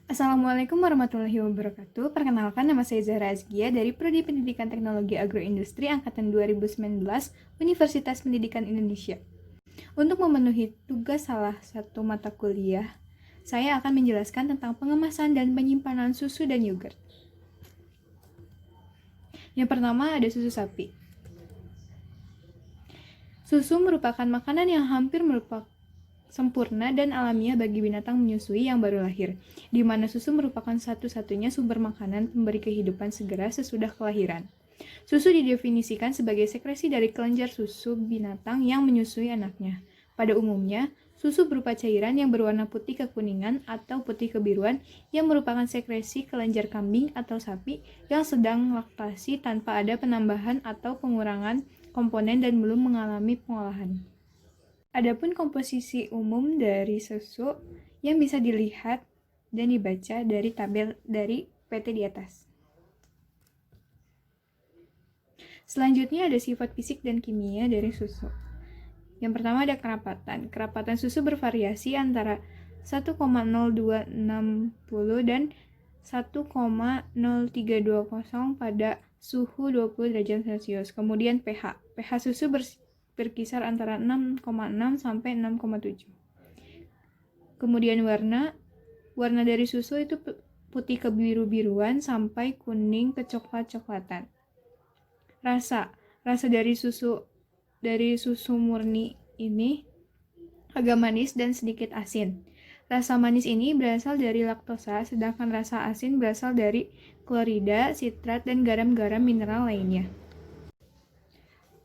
Assalamualaikum warahmatullahi wabarakatuh. Perkenalkan, nama saya Zahra Azkia dari Prodi Pendidikan Teknologi Agroindustri Angkatan 2019 Universitas Pendidikan Indonesia. Untuk memenuhi tugas salah satu mata kuliah, saya akan menjelaskan tentang pengemasan dan penyimpanan susu dan yogurt. Yang pertama ada susu sapi. Susu merupakan makanan yang hampir merupakan sempurna dan alamiah bagi binatang menyusui yang baru lahir, di mana susu merupakan satu-satunya sumber makanan pemberi kehidupan segera sesudah kelahiran. Susu didefinisikan sebagai sekresi dari kelenjar susu binatang yang menyusui anaknya. Pada umumnya, susu berupa cairan yang berwarna putih kekuningan atau putih kebiruan yang merupakan sekresi kelenjar kambing atau sapi yang sedang laktasi tanpa ada penambahan atau pengurangan komponen dan belum mengalami pengolahan. Adapun komposisi umum dari susu yang bisa dilihat dan dibaca dari tabel dari PT di atas. Selanjutnya ada sifat fisik dan kimia dari susu. Yang pertama ada kerapatan. Kerapatan susu bervariasi antara 1,0260 dan 1,0320 pada suhu 20 derajat Celcius. Kemudian pH. pH susu berkisar antara 6,6 sampai 6,7. Kemudian warna dari susu itu putih kebiru-biruan sampai kuning ke coklat-coklatan. Rasa dari susu murni ini agak manis dan sedikit asin. Rasa manis ini berasal dari laktosa, sedangkan rasa asin berasal dari klorida, sitrat, dan garam-garam mineral lainnya.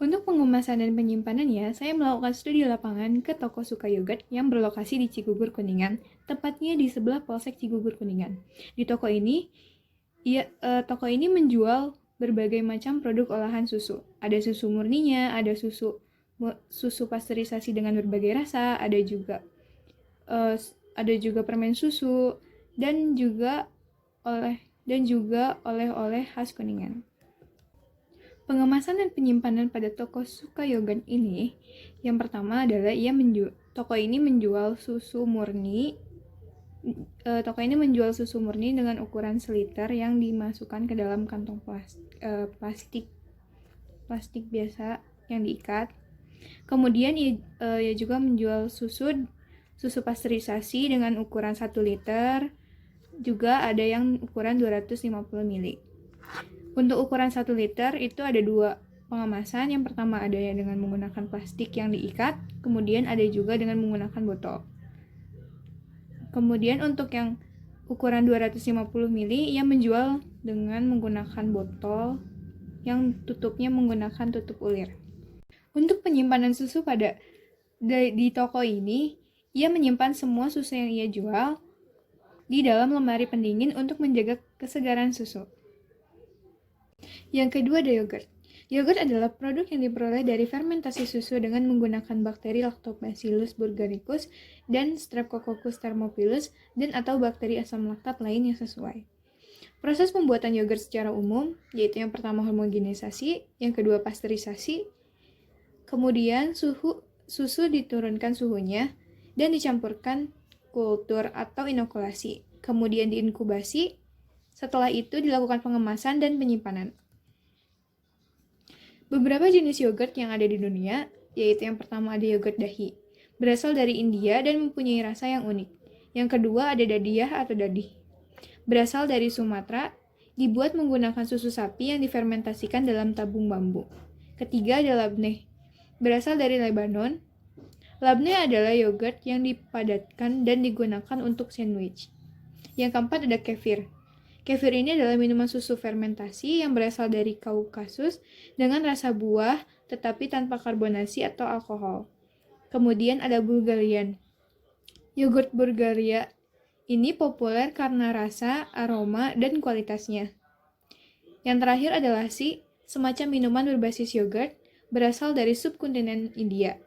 Untuk pengemasan dan penyimpanannya, saya melakukan studi lapangan ke toko Suka Yogurt yang berlokasi di Cigugur Kuningan, tepatnya di sebelah Polsek Cigugur Kuningan. Di toko ini menjual berbagai macam produk olahan susu. Ada susu murninya, ada susu pasteurisasi dengan berbagai rasa, ada juga permen susu dan juga oleh-oleh khas Kuningan. Pengemasan dan penyimpanan pada toko Suka Yogurt ini, yang pertama adalah toko ini menjual susu murni. Toko ini menjual susu murni dengan ukuran seliter yang dimasukkan ke dalam kantong plastik biasa yang diikat. Kemudian ia juga menjual susu pasteurisasi dengan ukuran 1 liter. Juga ada yang ukuran 250 ml. Untuk ukuran 1 liter itu ada 2 pengemasan. Yang pertama ada yang dengan menggunakan plastik yang diikat, kemudian ada juga dengan menggunakan botol. Kemudian untuk yang ukuran 250 ml ia menjual dengan menggunakan botol yang tutupnya menggunakan tutup ulir. Untuk penyimpanan susu di toko ini, ia menyimpan semua susu yang ia jual di dalam lemari pendingin untuk menjaga kesegaran susu. Yang kedua ada yogurt. Yogurt adalah produk yang diperoleh dari fermentasi susu dengan menggunakan bakteri Lactobacillus bulgaricus dan Streptococcus thermophilus dan atau bakteri asam laktat lain yang sesuai. Proses pembuatan yogurt secara umum yaitu yang pertama homogenisasi, yang kedua pasteurisasi, kemudian susu diturunkan suhunya dan dicampurkan kultur atau inokulasi, kemudian diinkubasi. Setelah itu dilakukan pengemasan dan penyimpanan. Beberapa jenis yogurt yang ada di dunia, yaitu yang pertama ada yogurt dahi, berasal dari India dan mempunyai rasa yang unik. Yang kedua ada dadiyah atau dadih, berasal dari Sumatera, dibuat menggunakan susu sapi yang difermentasikan dalam tabung bambu. Ketiga ada labneh, berasal dari Lebanon. Labneh adalah yogurt yang dipadatkan dan digunakan untuk sandwich. Yang keempat ada kefir. Kefir ini adalah minuman susu fermentasi yang berasal dari Kaukasus dengan rasa buah tetapi tanpa karbonasi atau alkohol. Kemudian ada Bulgarian. Yogurt Bulgaria ini populer karena rasa, aroma, dan kualitasnya. Yang terakhir adalah lassi, semacam minuman berbasis yogurt berasal dari subkontinen India.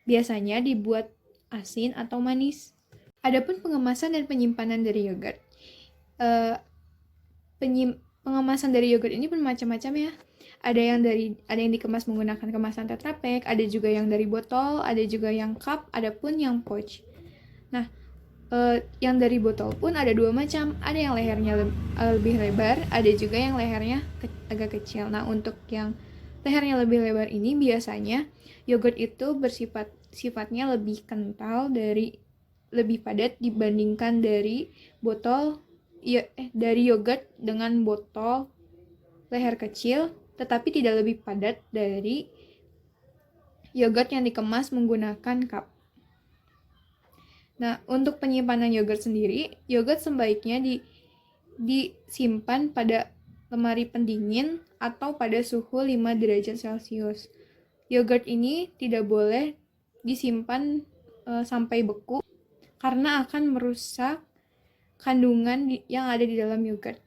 Biasanya dibuat asin atau manis. Adapun pengemasan dan penyimpanan dari yogurt. Pengemasan dari yogurt ini bermacam-macam ya. Ada yang dikemas menggunakan kemasan Tetra Pak, ada juga yang dari botol, ada juga yang cup, ada pun yang pouch. Nah, Yang dari botol pun ada dua macam, ada yang lehernya lebih lebar, ada juga yang lehernya agak kecil. Nah, untuk yang lehernya lebih lebar ini biasanya yogurt itu sifatnya lebih kental lebih padat dibandingkan dari dari yogurt dengan botol leher kecil, tetapi tidak lebih padat dari yogurt yang dikemas menggunakan cup. Nah, untuk penyimpanan yogurt sendiri, yogurt sebaiknya disimpan pada lemari pendingin atau pada suhu 5 derajat Celcius. Yogurt ini tidak boleh disimpan sampai beku karena akan merusak kandungan yang ada di dalam yogurt.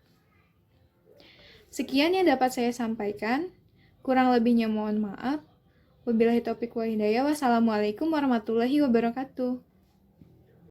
Sekian yang dapat saya sampaikan. Kurang lebihnya mohon maaf. Wabillahi taufiq wal hidayah. Wassalamualaikum warahmatullahi wabarakatuh.